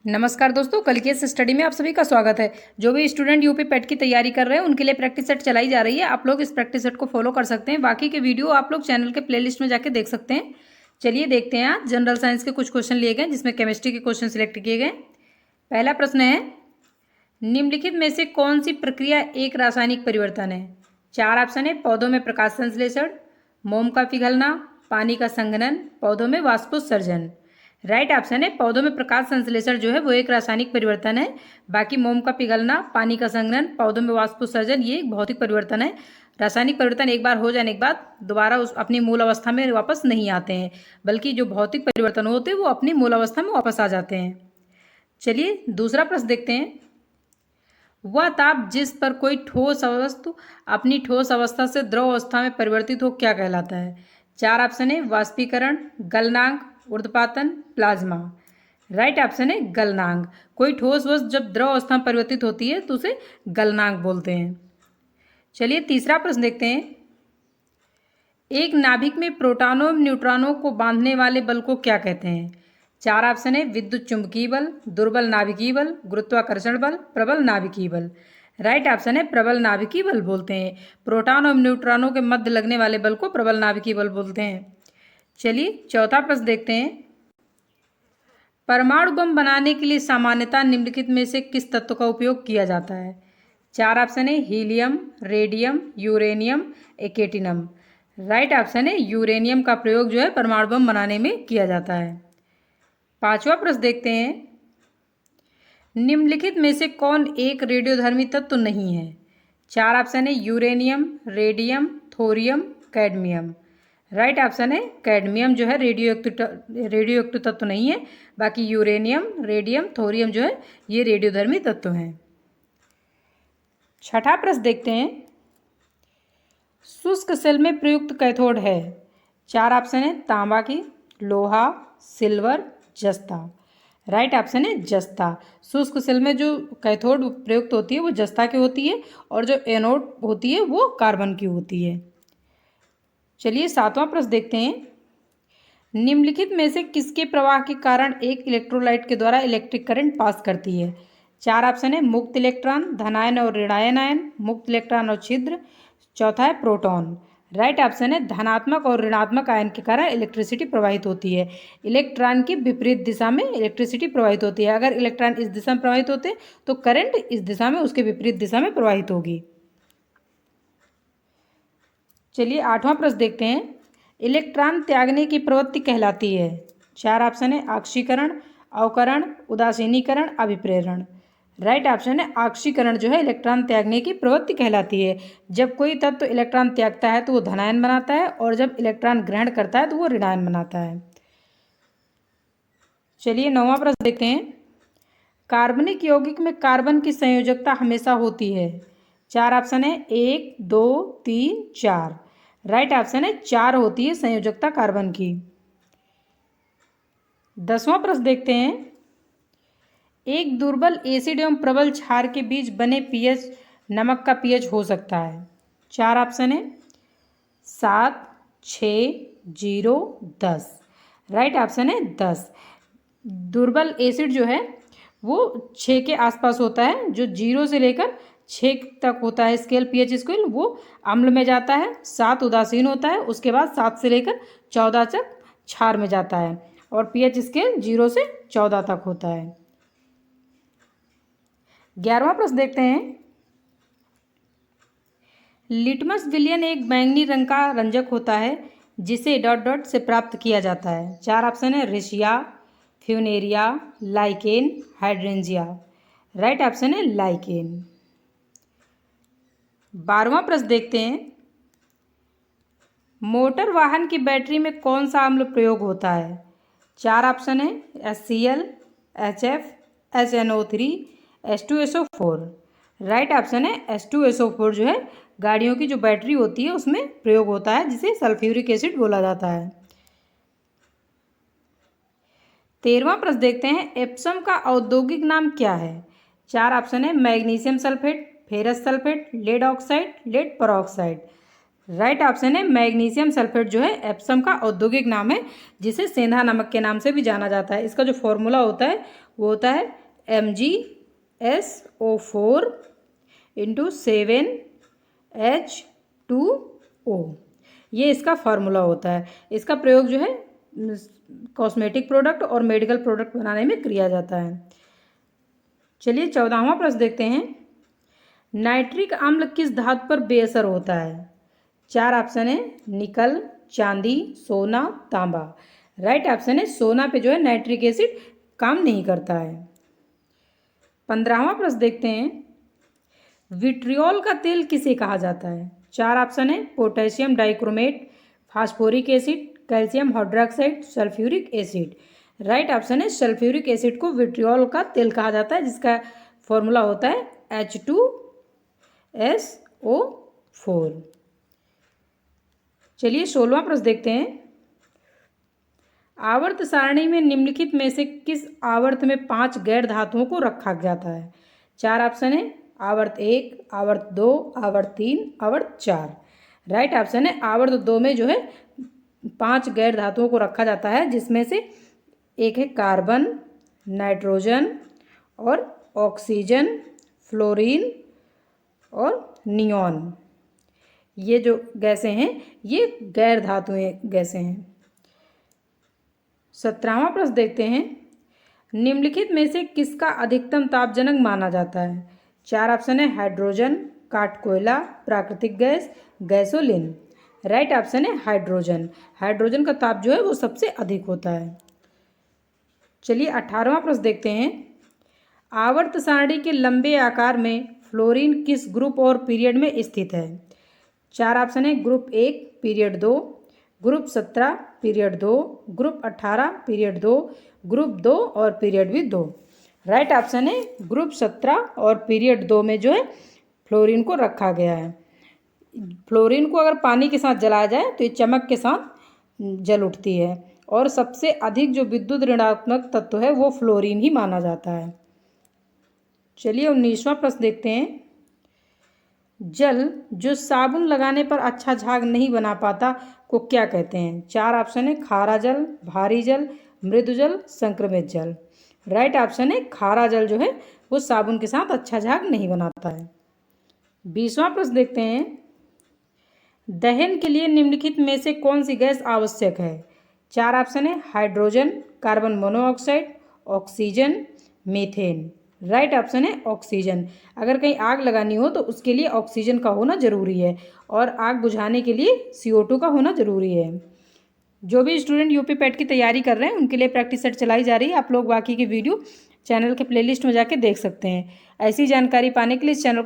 नमस्कार दोस्तों, कल की इस स्टडी में आप सभी का स्वागत है। जो भी स्टूडेंट यूपी पेट की तैयारी कर रहे हैं उनके लिए प्रैक्टिस सेट चलाई जा रही है। आप लोग इस प्रैक्टिस सेट को फॉलो कर सकते हैं। बाकी के वीडियो आप लोग चैनल के प्लेलिस्ट में जाके देख सकते हैं। चलिए देखते हैं। आज जनरल साइंस के कुछ क्वेश्चन लिए गए जिसमें केमिस्ट्री के क्वेश्चन सिलेक्ट किए गए। पहला प्रश्न है, निम्नलिखित में से कौन सी प्रक्रिया एक रासायनिक परिवर्तन है? चार ऑप्शन है। पौधों में प्रकाश संश्लेषण, मोम का पिघलना, पानी का संघनन, पौधों में वाष्पोत्सर्जन। राइट ऑप्शन है पौधों में प्रकाश संश्लेषण जो है वो एक रासायनिक परिवर्तन है। बाकी मोम का पिघलना, पानी का संघनन, पौधों में वाष्पोत्सर्जन ये एक भौतिक परिवर्तन है। रासायनिक परिवर्तन एक बार हो जाने के बाद दोबारा उस अपनी मूल अवस्था में वापस नहीं आते हैं, बल्कि जो भौतिक परिवर्तन होते हैं वो अपनी मूल अवस्था में वापस आ जाते हैं। चलिए दूसरा प्रश्न देखते हैं। वह ताप जिस पर कोई ठोस वस्तु अपनी ठोस अवस्था से द्रव अवस्था में परिवर्तित हो क्या कहलाता है? चार ऑप्शन है। वाष्पीकरण, गलनांक, ऊर्ध्वपातन, प्लाज्मा। राइट ऑप्शन है गलनांक। कोई ठोस वस्तु जब द्रव अवस्था में परिवर्तित होती है तो उसे गलनांक बोलते हैं। चलिए तीसरा प्रश्न देखते हैं। एक नाभिक में प्रोटॉनों एवं न्यूट्रॉनों को बांधने वाले बल को क्या कहते हैं? चार ऑप्शन है। विद्युत चुंबकीय बल, दुर्बल नाभिकीय बल, गुरुत्वाकर्षण बल, प्रबल नाभिकीय बल। राइट ऑप्शन है प्रबल नाभिकीय बल बोलते हैं। प्रोटॉन और न्यूट्रॉनों के मध्य लगने वाले बल को प्रबल नाभिकीय बल बोलते हैं। चलिए चौथा प्रश्न देखते हैं। परमाणु बम बनाने के लिए सामान्यतः निम्नलिखित में से किस तत्व का उपयोग किया जाता है? चार ऑप्शन है। Helium, radium, uranium, actinium. Right option है यूरेनियम का प्रयोग जो है परमाणु बम बनाने में किया जाता है। पांचवा प्रश्न देखते हैं। निम्नलिखित में से कौन एक रेडियोधर्मी तत्व नहीं है? चार ऑप्शन है। Uranium, radium, thorium, cadmium. Right option है कैडमियम जो है रेडियो एक्टिव तत्व नहीं है। बाकी यूरेनियम, रेडियम, थोरियम जो है ये रेडियोधर्मी तत्व हैं। छठा प्रश्न देखते हैं। शुष्क सेल में प्रयुक्त कैथोड है? चार ऑप्शन है। तांबा की, लोहा, सिल्वर, जस्ता। राइट ऑप्शन है जस्ता। शुष्क सेल में जो कैथोड प्रयुक्त होती है वो जस्ता की होती है और जो एनोड होती है वो कार्बन की होती है। चलिए सातवां प्रश्न देखते हैं। निम्नलिखित में से किसके प्रवाह के कारण एक इलेक्ट्रोलाइट के द्वारा इलेक्ट्रिक करंट पास करती है? चार ऑप्शन है। मुक्त इलेक्ट्रॉन, धनायन और ऋणायन आयन, मुक्त इलेक्ट्रॉन और छिद्र। चौथा है प्रोटॉन। राइट ऑप्शन है धनात्मक और ऋणात्मक आयन के कारण इलेक्ट्रिसिटी प्रवाहित होती है। इलेक्ट्रॉन की विपरीत दिशा में इलेक्ट्रिसिटी प्रवाहित होती है। अगर इलेक्ट्रॉन इस दिशा में प्रवाहित होते तो करंट इस दिशा में उसके विपरीत दिशा में प्रवाहित होगी। चलिए आठवां प्रश्न देखते हैं। इलेक्ट्रॉन त्यागने की प्रवृत्ति कहलाती है? चार ऑप्शन है। ऑक्सीकरण, अवकरण, उदासीनीकरण, अभिप्रेरण। राइट ऑप्शन है ऑक्सीकरण जो है इलेक्ट्रॉन त्यागने की प्रवृत्ति कहलाती है। जब कोई तत्व इलेक्ट्रॉन त्यागता है तो वो धनायन बनाता है और जब इलेक्ट्रॉन ग्रहण करता है तो वो ऋणायन बनाता है। चलिए नौवां प्रश्न देखते हैं। कार्बनिक यौगिक में कार्बन की संयोजकता हमेशा होती है? चार ऑप्शन है। एक, दो, तीन, चार। राइट ऑप्शन है चार होती है संयोजकता कार्बन की। दसवां प्रश्न देखते हैं। एक दुर्बल एसिड एवं प्रबल क्षार के बीच बने पीएच नमक का पीएच हो सकता है? चार ऑप्शन है। 7, 6, 0, 10। राइट ऑप्शन है 10। दुर्बल एसिड जो है वो 6 के आसपास होता है। जो 0 से लेकर 6 तक होता है स्केल, पीएच स्केल, वो अम्ल में जाता है। 7 उदासीन होता है। उसके बाद 7 से लेकर 14 तक क्षार में जाता है और पीएच स्केल 0 से 14 तक होता है। 11वां प्रश्न देखते हैं। लिटमस विलयन एक बैंगनी रंग का रंजक होता है जिसे डॉट डॉट से प्राप्त किया जाता है? चार ऑप्शन है। Riccia, Funaria, lichen, hydrangea. Right option है लाइकेन। 12वां प्रश्न देखते हैं। मोटर वाहन की बैटरी में कौन सा अम्ल प्रयोग होता है? चार ऑप्शन है। HCl, HF, HNO3, H2SO4। Right option है H2SO4 जो है गाड़ियों की जो बैटरी होती है उसमें प्रयोग होता है जिसे सल्फ्यूरिक एसिड बोला जाता है। 13वां प्रश्न देखते हैं। एप्सम का औद्योगिक नाम क्या है? चार ऑप्शन है। Magnesium sulphate, ferrous sulphate, lead oxide, lead peroxide. Right option है मैग्नीशियम सल्फेट जो है एप्सम का औद्योगिक नाम है, जिसे सेंधा नमक के नाम से भी जाना जाता है। इसका जो फॉर्मूला होता है वो होता है MgSO4 × 7H2O। ये इसका फार्मूला होता है। इसका प्रयोग जो है कॉस्मेटिक प्रोडक्ट और मेडिकल प्रोडक्ट बनाने में किया जाता है। चलिए 14वां प्रश्न देखते हैं। नाइट्रिक अम्ल किस धातु पर बेअसर होता है? 4 ऑप्शन है निकल, चांदी, सोना, तांबा। राइट ऑप्शन है सोना पे जो है नाइट्रिक एसिड काम नहीं करता है। 15वां प्रश्न देखते हैं। विट्रियोल का तेल किसे कहा जाता है? 4 ऑप्शन है potassium dichromate, phosphoric acid, calcium hydroxide, sulphuric acid. Right option है सल्फ्यूरिक एसिड को विट्रियोल का तेल कहा जाता है, जिसका फॉर्मूला होता है H2SO4। चलिए 16वां प्रश्न देखते हैं। आवर्त सारणी में निम्नलिखित में से किस आवर्त में 5 गैर धातुओं को रखा जाता है? 4 ऑप्शन है आवर्त 1, आवर्त 2, आवर्त 3, आवर्त 4। राइट ऑप्शन है आवर्त 2 में जो है 5 गैर धातुओं को रखा जाता है, जिसमें से एक है कार्बन, नाइट्रोजन और ऑक्सीजन, फ्लोरीन और नियॉन। ये जो गैसें हैं ये गैर धातुएं गैसें हैं। 17वां प्रश्न देखते हैं। निम्नलिखित में से किसका अधिकतम तापजनक माना जाता है? 4 ऑप्शन है हाइड्रोजन, काठ कोयला, प्राकृतिक गैस, गैसोलीन। राइट ऑप्शन है हाइड्रोजन। हाइड्रोजन का ताप जो है वो सबसे अधिक होता है। चलिए 18वां प्रश्न देखते हैं। आवर्त सारणी के लंबे आकार में फ्लोरीन किस ग्रुप और पीरियड में स्थित है? 4 ऑप्शन है group 1 period 2, group 17 period 2, group 18 period 2, group 2 और पीरियड भी 2। राइट ऑप्शन है ग्रुप 17 और पीरियड 2 में जो है फ्लोरीन को रखा गया है। फ्लोरीन को अगर पानी के साथ जलाया जाए तो ये चमक के साथ जल उठती है, और सबसे अधिक जो विद्युत ऋणात्मक तत्व है वो फ्लोरीन ही माना जाता है। चलिए 19वां प्रश्न देखते हैं। जल जो साबुन लगाने पर अच्छा झाग नहीं बना पाता को क्या कहते हैं? 4 ऑप्शन है खारा जल, भारी जल, मृदु जल, संक्रमित जल। राइट ऑप्शन है खारा जल जो है वो साबुन के साथ अच्छा झाग नहीं बनाता है। 20वां प्रश्न देखते हैं। दहन के लिए निम्नलिखित में से कौन सी गैस आवश्यक है? 4 ऑप्शन है hydrogen, carbon monoxide, oxygen, methane. Right option है ऑक्सीजन। अगर कहीं आग लगानी हो तो उसके लिए ऑक्सीजन का होना ज़रूरी है, और आग बुझाने के लिए CO2 का होना ज़रूरी है। जो भी स्टूडेंट यूपी पेट की तैयारी कर रहे हैं उनके लिए प्रैक्टिस सेट चलाई जा रही है। आप लोग बाकी की वीडियो चैनल के प्लेलिस्ट में जाके देख सकते हैं। ऐसी जानकारी पाने के लिए इस चैनल को